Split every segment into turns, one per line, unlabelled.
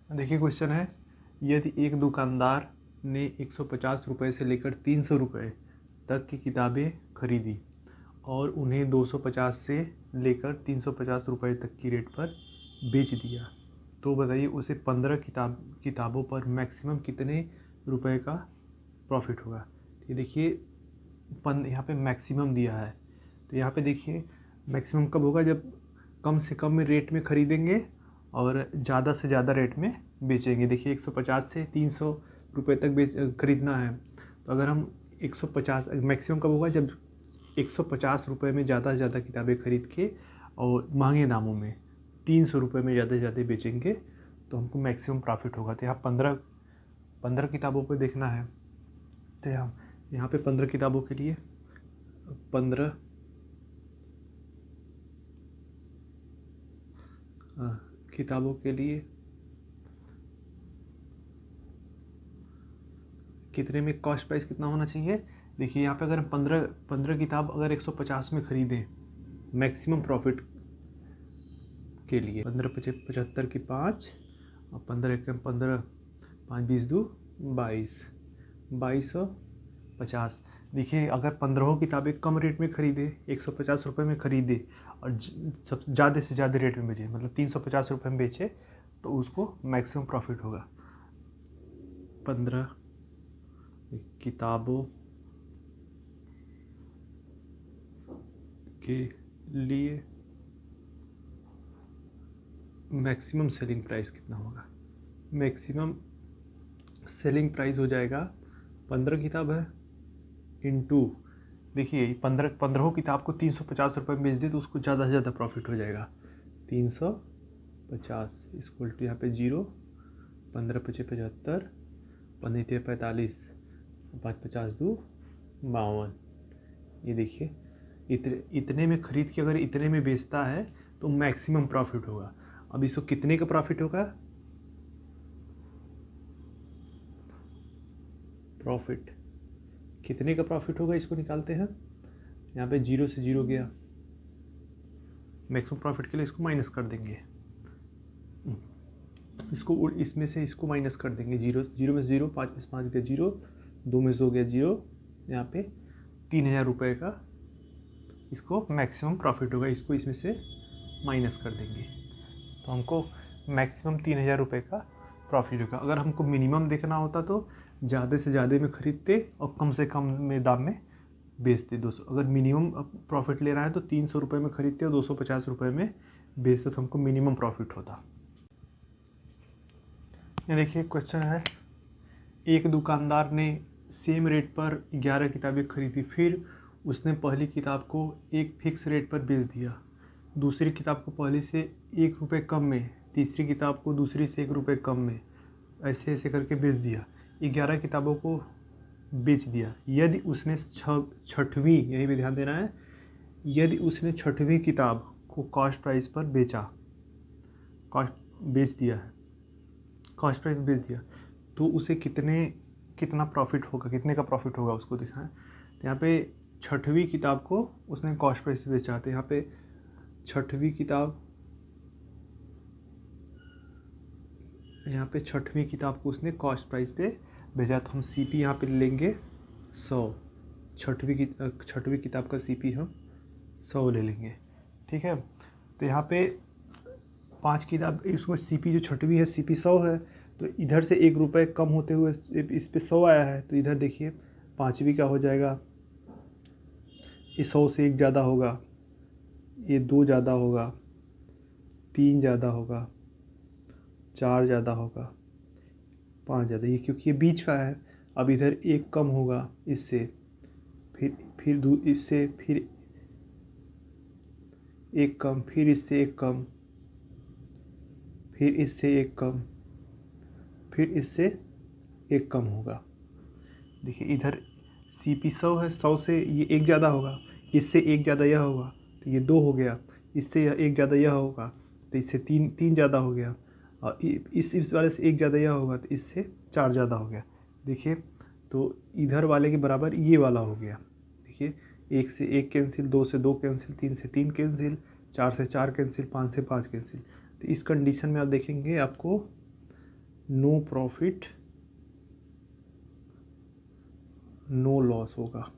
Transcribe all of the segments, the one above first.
देखिए क्वेश्चन है, यदि एक दुकानदार ने 150 रुपये से लेकर 300 रुपये तक की किताबें खरीदी और उन्हें 250 से लेकर 350 रुपये तक की रेट पर बेच दिया, तो बताइए उसे 15 किताबों पर मैक्सिमम कितने रुपए का प्रॉफिट होगा। ये देखिए यहाँ पे मैक्सिमम दिया है, तो यहाँ पे देखिए मैक्सिमम कब होगा, जब कम से कम रेट में खरीदेंगे और ज़्यादा से ज़्यादा रेट में बेचेंगे। देखिए 150 से 300 रुपये तक खरीदना है, तो अगर हम 150 मैक्सिमम कब होगा, जब 150 रुपये में ज़्यादा से ज़्यादा किताबें खरीद के और महंगे दामों में 300 रुपये में ज़्यादा से ज़्यादा बेचेंगे तो हमको मैक्सिमम प्रॉफिट होगा। तो यहाँ 15 किताबों पे देखना है, तो यहाँ पे 15 किताबों के लिए 15 किताबों के लिए कितने में कॉस्ट प्राइस कितना होना चाहिए। देखिए यहाँ पे अगर हम 15 किताब अगर 150 में खरीदें मैक्सिमम प्रॉफिट के लिए, 15 75 की 5 और 15 एक 15 5 20 2 22 2250। देखिए अगर 15 किताबें कम रेट में खरीदे, 150 रुपये में खरीदे और सबसे ज़्यादा से ज़्यादा रेट में बेचे, मतलब 350 रुपये में बेचे, तो उसको मैक्सिमम प्रॉफिट होगा। 15 किताबों के लिए मैक्सिमम सेलिंग प्राइस कितना होगा। मैक्सिमम सेलिंग प्राइस हो जाएगा 15 किताब है इंटू, देखिए 15 किताब को 350 रुपये में बेच दे तो उसको ज़्यादा से ज़्यादा प्रॉफिट हो जाएगा। 350 इक्वल टू यहाँ पे 0, 15 पचे 75, 15 ते 45, 5 50 2 52। ये देखिए इतने में खरीद के अगर इतने में बेचता है तो मैक्सिमम प्रॉफिट होगा। अब इसको कितने का प्रॉफिट होगा, प्रॉफिट कितने का प्रॉफिट होगा इसको निकालते हैं। यहाँ पे 0 से 0 गया, मैक्सिमम प्रॉफिट के लिए इसको माइनस कर देंगे, इसको इसमें से इसको माइनस कर देंगे। 0 में से 0, 5 में से 5 गया 0, 2 में से 2 गया 0, यहाँ पे 3000 रुपये का इसको मैक्सिमम प्रॉफिट होगा, इसको इसमें से माइनस कर देंगे तो हमको मैक्सिमम 3000 रुपये का प्रॉफिट होगा। अगर हमको मिनिमम देखना होता तो ज़्यादा से ज़्यादा में खरीदते और कम से कम में दाम में बेचते। 200 अगर मिनिमम प्रॉफिट ले रहा है तो 300 रुपये में खरीदते और 250 रुपये में बेचते तो हमको मिनिमम प्रॉफिट होता। ये देखिए क्वेश्चन है, एक दुकानदार ने सेम रेट पर 11 किताबें खरीदी, फिर उसने पहली किताब को एक फिक्स रेट पर बेच दिया, दूसरी किताब को पहले से 1 रुपये कम में, तीसरी किताब को दूसरी से 1 रुपये कम में, ऐसे ऐसे करके बेच दिया। 11 किताबों को बेच दिया। यदि उसने छठवीं, यही भी ध्यान देना है, यदि उसने छठवीं किताब को कॉस्ट प्राइस पर बेच दिया है, कॉस्ट प्राइस बेच दिया, तो उसे कितना प्रॉफिट होगा, कितने का प्रॉफिट होगा उसको दिखाएं। तो यहाँ पे छठवीं किताब को उसने कॉस्ट प्राइस पे बेचा, तो यहाँ पे छठवीं किताब को उसने कॉस्ट प्राइस पे भेजा, तो हम CP यहाँ पे लेंगे 100। छठवीं किताब का CP हम 100 ले लेंगे, ठीक है। तो यहाँ पे 5 किताब, इसको CP जो छठवीं है CP 100 है, तो इधर से 1 रुपये कम होते हुए इस पे 100 आया है, तो इधर देखिए पाँचवीं का हो जाएगा, ये 100 से 1 ज़्यादा होगा, ये 2 ज़्यादा होगा, 3 ज़्यादा होगा, 4 ज़्यादा होगा, 5 ज़्यादा, ये क्योंकि ये बीच का है। अब इधर 1 कम होगा इससे, फिर इससे, फिर 1 कम, फिर इससे 1 कम, फिर इससे 1 कम, फिर इससे 1 कम होगा। देखिए इधर CP 100 है, 100 से ये 1 ज़्यादा होगा, इससे 1 ज़्यादा यह होगा तो ये 2 हो गया, इससे यह 1 ज़्यादा यह होगा तो इससे 3 ज़्यादा हो गया, और इस वाले से 1 ज़्यादा यह होगा तो इससे 4 ज़्यादा हो गया। देखिए तो इधर वाले के बराबर ये वाला हो गया। देखिए 1 से 1 कैंसिल, 2 से 2 कैंसिल, 3 से 3 कैंसिल, 4 से 4 कैंसिल, 5 से 5 कैंसिल। तो इस कंडीशन में आप देखेंगे आपको नो प्रॉफिट नो लॉस होगा।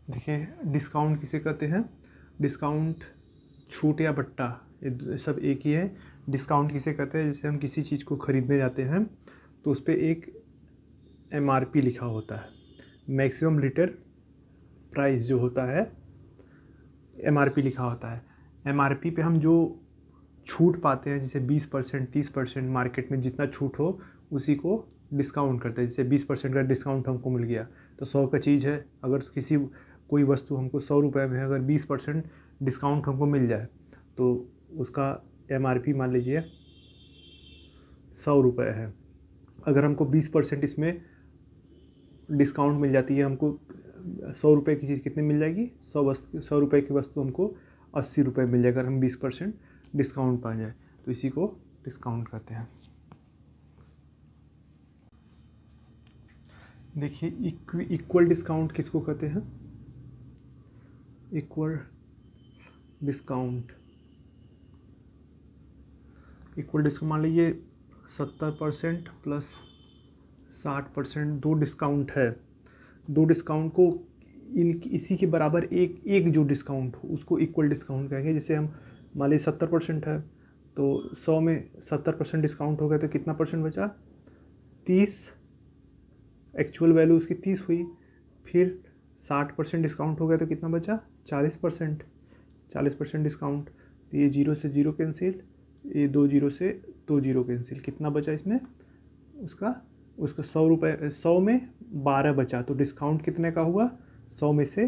देखिए डिस्काउंट किसे कहते हैं, डिस्काउंट छूट या बट्टा ये सब एक ही है। डिस्काउंट किसे कहते हैं, जैसे हम किसी चीज़ को ख़रीदने जाते हैं तो उस पर एक MRP लिखा होता है, मैक्सिमम रिटेल प्राइस जो होता है MRP लिखा होता है। MRP पे हम जो छूट पाते हैं, जैसे 20% 30% मार्केट में जितना छूट हो उसी को डिस्काउंट करते हैं। जैसे 20% का डिस्काउंट हमको मिल गया तो 100 का चीज़ है, अगर किसी कोई वस्तु हमको 100 रुपये में है, अगर 20% डिस्काउंट हमको मिल जाए तो उसका MRP मान लीजिए 100 रुपये है। अगर हमको 20% इसमें डिस्काउंट मिल जाती है, हमको 100 रुपये की चीज़ कितनी मिल जाएगी, 100 रुपये की वस्तु हमको 80 रुपये मिल जाएगा, अगर हम 20% डिस्काउंट पा जाए तो इसी को डिस्काउंट कहते हैं। देखिए इक्वल डिस्काउंट किसको कहते हैं, इक्वल डिस्काउंट मान लीजिए 70% प्लस 60% दो डिस्काउंट है, दो डिस्काउंट को इसी के बराबर एक जो डिस्काउंट हो उसको इक्वल डिस्काउंट कहेंगे। जैसे हम मान लीजिए 70% है तो 100 में 70% डिस्काउंट हो गया तो कितना परसेंट बचा, 30, एक्चुअल वैल्यू उसकी 30 हुई। फिर 60% डिस्काउंट हो गया तो कितना बचा, 40% डिस्काउंट। तो ये 0 से 0 कैंसिल, ये 2 0 से 2 0 कैंसिल, कितना बचा इसमें, उसका 100 रुपये, 100 में 12 बचा तो डिस्काउंट कितने का हुआ, 100 में से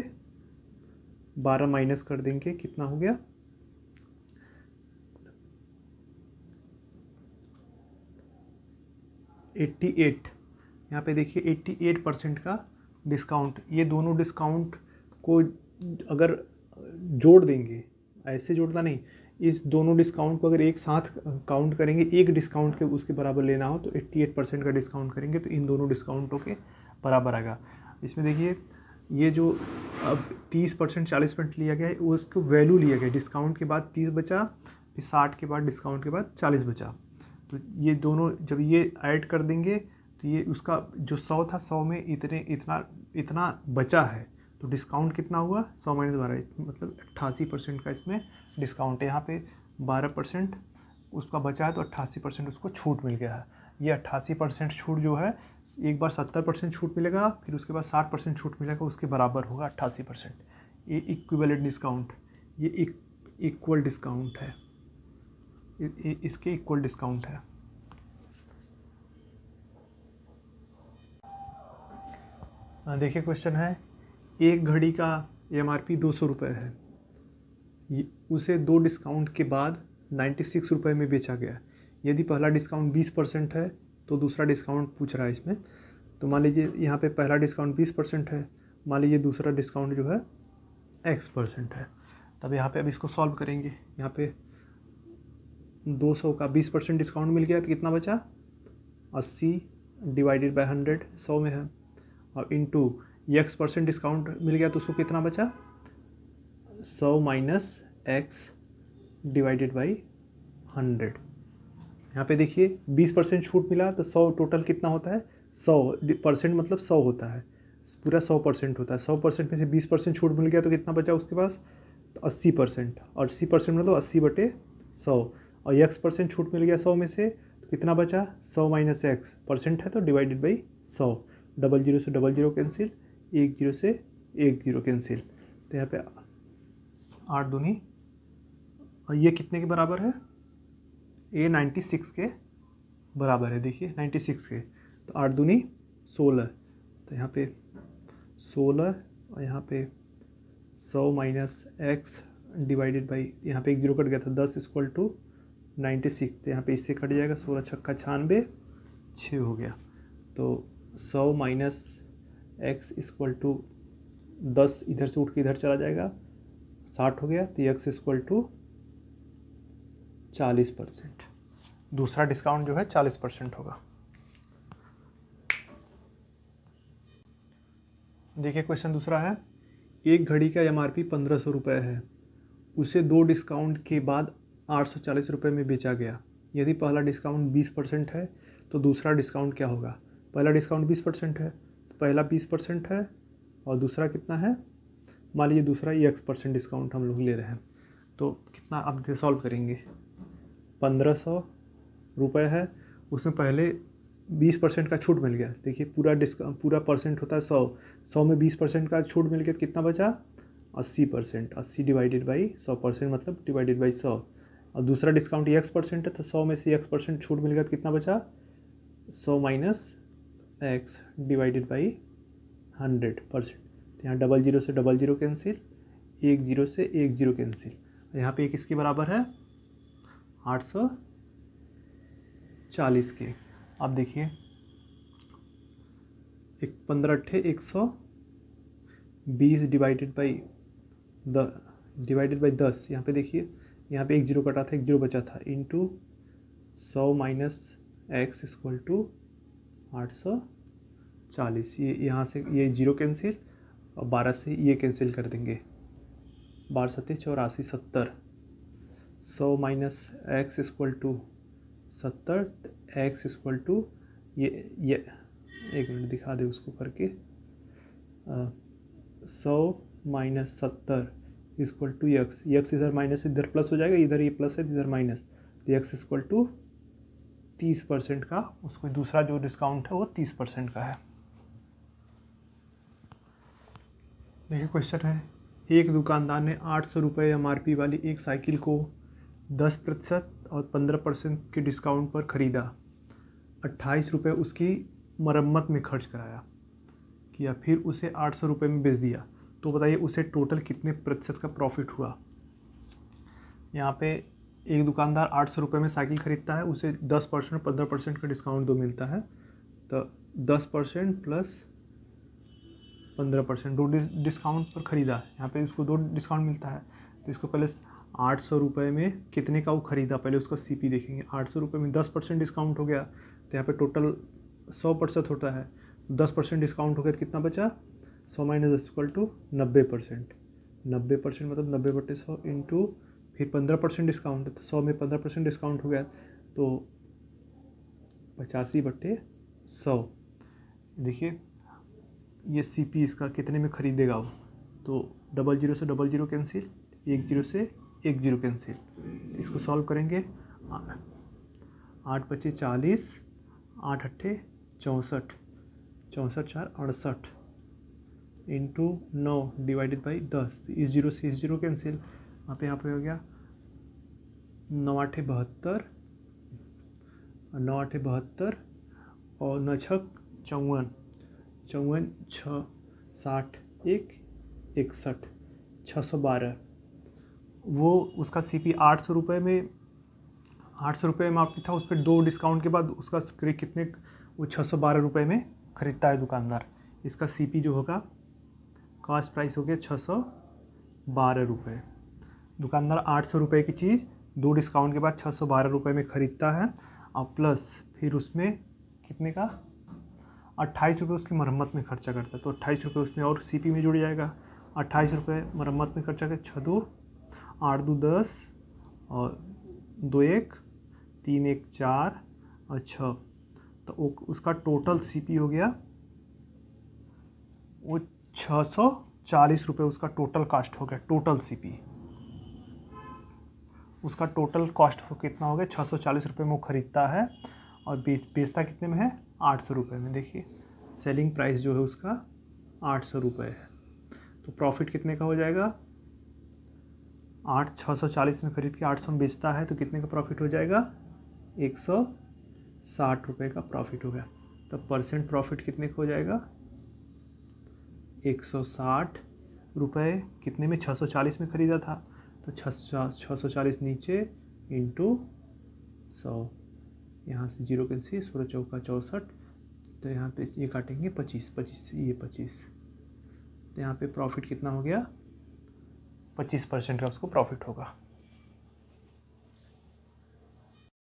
12 माइनस कर देंगे, कितना हो गया, 88। यहाँ पे देखिए 88% का डिस्काउंट। ये दोनों डिस्काउंट को अगर जोड़ देंगे, ऐसे जोड़ना नहीं, इस दोनों डिस्काउंट को अगर एक साथ काउंट करेंगे, एक डिस्काउंट के उसके बराबर लेना हो तो 88% का डिस्काउंट करेंगे तो इन दोनों डिस्काउंटों के बराबर आएगा। इसमें देखिए ये जो अब 30% 40% लिया गया है उसको वैल्यू लिया गया, डिस्काउंट के बाद 30 बचा, फिर 60 के बाद डिस्काउंट के बाद 40 बचा, तो ये दोनों जब ये ऐड कर देंगे तो ये उसका जो 100 था 100 में इतना बचा है तो डिस्काउंट कितना हुआ, 100 माइनस 12 मतलब 88% का इसमें डिस्काउंट है। यहाँ पे 12% उसका बचा है तो 88% उसको छूट मिल गया है। ये 88% छूट जो है, एक बार 70% छूट मिलेगा फिर उसके बाद 60% छूट मिलेगा, उसके बराबर होगा 88%। ये इक्विवेलेंट डिस्काउंट, ये इक्वल डिस्काउंट है, इसके इक्वल डिस्काउंट है। देखिए क्वेश्चन है, एक घड़ी का MRP 200 रुपये है, उसे दो डिस्काउंट के बाद 96 रुपये में बेचा गया। यदि पहला डिस्काउंट 20% है तो दूसरा डिस्काउंट पूछ रहा है इसमें। तो मान लीजिए यहाँ पे पहला डिस्काउंट 20% है, मान लीजिए दूसरा डिस्काउंट जो है X% है। तब यहाँ पे अब इसको सॉल्व करेंगे, यहाँ पे 200 का 20% डिस्काउंट मिल गया तो कितना बचा, 80 डिवाइडेड बाय 100, 100 में है, और इंटू X% डिस्काउंट मिल गया तो उसको कितना बचा, 100 माइनस X डिवाइडेड बाई 100। यहाँ पे देखिए 20% छूट मिला तो 100 टोटल कितना होता है, 100% मतलब 100 होता है, पूरा 100% होता है। 100% में से 20% छूट मिल गया तो कितना बचा उसके पास, तो 80%, और 80% मतलब 80/100, और X% छूट मिल गया 100 में से तो कितना बचा, 100 माइनस X, परसेंट है तो डिवाइडेड बाई 100, 00 से 00 कैंसिल, 10 से 10 कैंसिल, तो यहाँ पे 8 दूनी, और ये कितने के बराबर है, ये 96 के बराबर है। देखिए 96 के, तो 8 दूनी 16, तो यहाँ पे 16 और यहाँ पे 100 माइनस X डिवाइडेड बाई, यहाँ पे 1 0 कट गया था, 10 इक्वल टू 96, तो यहाँ पे इससे कट जाएगा, 16 छक्का 96, 6 हो गया। तो 100 माइनस X इक्वल टू 10 इधर से उठ के इधर चला जाएगा, 60 हो गया, तो X इक्वल टू 40%। दूसरा डिस्काउंट जो है 40% होगा। देखिए क्वेश्चन दूसरा है, एक घड़ी का MRP 1500 रुपये है, उसे 2 डिस्काउंट के बाद 840 रुपये में बेचा गया। यदि पहला डिस्काउंट 20% है तो दूसरा डिस्काउंट क्या होगा? पहला डिस्काउंट 20% है तो पहला 20% है और दूसरा कितना है? मान लीजिए दूसरा ये X% डिस्काउंट हम लोग ले रहे हैं, तो कितना अब सॉल्व करेंगे? 1500 रुपये है, उसमें पहले 20% का छूट मिल गया। देखिए पूरा परसेंट होता है 100 में 20% का छूट मिल गया तो कितना बचा? 80%। 80 डिवाइडेड बाई 100% मतलब डिवाइडेड बाई 100। और दूसरा डिस्काउंट X% है तो 100 में से X% छूट मिल गया तो कितना बचा? 100 माइनस X डिवाइडेड बाई 100%। यहाँ 00 से 00 कैंसिल, 10 से 10 कैंसिल। यहाँ पे एक इसके बराबर है 840 के। अब देखिए 15 अट्ठे 120 डिवाइडेड बाई 10। यहाँ पे देखिए यहाँ पे 10 कटा था, 10 बचा था, into 100 minus X equal to 840। ये यहाँ से ये 0 कैंसिल और 12 से ये कैंसिल कर देंगे। 12 सत्ते 84, 70। 100 minus X equal to 70, X equal to ये एक मिनट दिखा दे उसको करके। 100 माइनस 70 इक्वल टू एक्स इधर माइनस इधर प्लस हो जाएगा, इधर ये प्लस है इधर माइनस, तो एक्स इक्वल टू 30% का, उसको दूसरा जो डिस्काउंट है वो 30% का है। देखिए क्वेश्चन है, एक दुकानदार ने 800 रुपये MRP वाली एक साइकिल को 10% और 15% के डिस्काउंट पर ख़रीदा। 28 रुपये उसकी मरम्मत में खर्च किया, फिर उसे 800 रुपये में बेच दिया। तो बताइए उसे टोटल कितने प्रतिशत का प्रॉफिट हुआ? यहाँ पे एक दुकानदार 800 रुपये में साइकिल ख़रीदता है, उसे 10% और 15% का डिस्काउंट दो मिलता है। तो 10% प्लस 15% दो डिस्काउंट पर ख़रीदा, यहाँ पे उसको 2 डिस्काउंट मिलता है। तो इसको पहले 800 रुपये में कितने का वो ख़रीदा, पहले उसका CP देखेंगे। 800 रुपये में 10% डिस्काउंट हो गया तो यहाँ पे टोटल 100% होता है। 10% डिस्काउंट हो गया तो कितना बचा? 100 माइनस 10 इक्वल टू 90%। 90% मतलब 90/100 इंटू फिर 15% डिस्काउंट है तो 100 में 15% डिस्काउंट हो गया तो 85/100। देखिए ये CP इसका कितने में ख़रीदेगा वो, तो 00 से 00 कैंसिल, 10 से 10 कैंसिल। इसको सॉल्व करेंगे। 8 25 40, 8 अट्ठे 64, 64 4 68 इंटू 9 डिवाइडेड बाई 10। इस 0 से इस 0 कैंसिल, यहाँ पे हो गया 9 8 72, 9 8 72 और 9 6 54, 54 6 60 1 61, 612। वो उसका CP 800 रुपये में, 800 रुपये में आपकी था, उस पर 2 डिस्काउंट के बाद उसका कितने, वो 612 रुपये में ख़रीदता है दुकानदार। इसका CP जो होगा, कॉस्ट प्राइस हो गया 612 रुपये। दुकानदार 800 रुपये की चीज़ 2 डिस्काउंट के बाद 612 रुपये में ख़रीदता है और प्लस फिर उसमें कितने का 28 रुपये उसकी मरम्मत में खर्चा करता है। तो 28 रुपये उसमें और CP में जुड़ जाएगा। 28 रुपये मरम्मत में खर्चा कर 6 2 8 2 10 और 2 1 3 1 4 और 6, तो उसका टोटल CP हो गया वो 640 रुपये। उसका टोटल कॉस्ट हो गया, टोटल CP उसका टोटल कॉस्ट कितना हो गया? 640 रुपये में वो ख़रीदता है और बेचता कितने में है? 800 रुपये में। देखिए सेलिंग प्राइस जो है उसका 800 रुपये है, तो प्रॉफिट कितने का हो जाएगा? 640 में ख़रीद के 800 में बेचता है तो कितने का प्रॉफिट हो जाएगा? 160 रुपये का प्रॉफिट हो गया। तो परसेंट प्रॉफिट कितने का हो जाएगा? 160 रुपये। कितने में? 640 में ख़रीदा था तो 640 नीचे इंटू 100, यहाँ से 0 कैंसिल, 16 चौका 64, तो यहाँ पे ये काटेंगे 25, 25 से ये 25, तो यहाँ पे प्रॉफिट कितना हो गया? 25% का उसको प्रॉफिट होगा।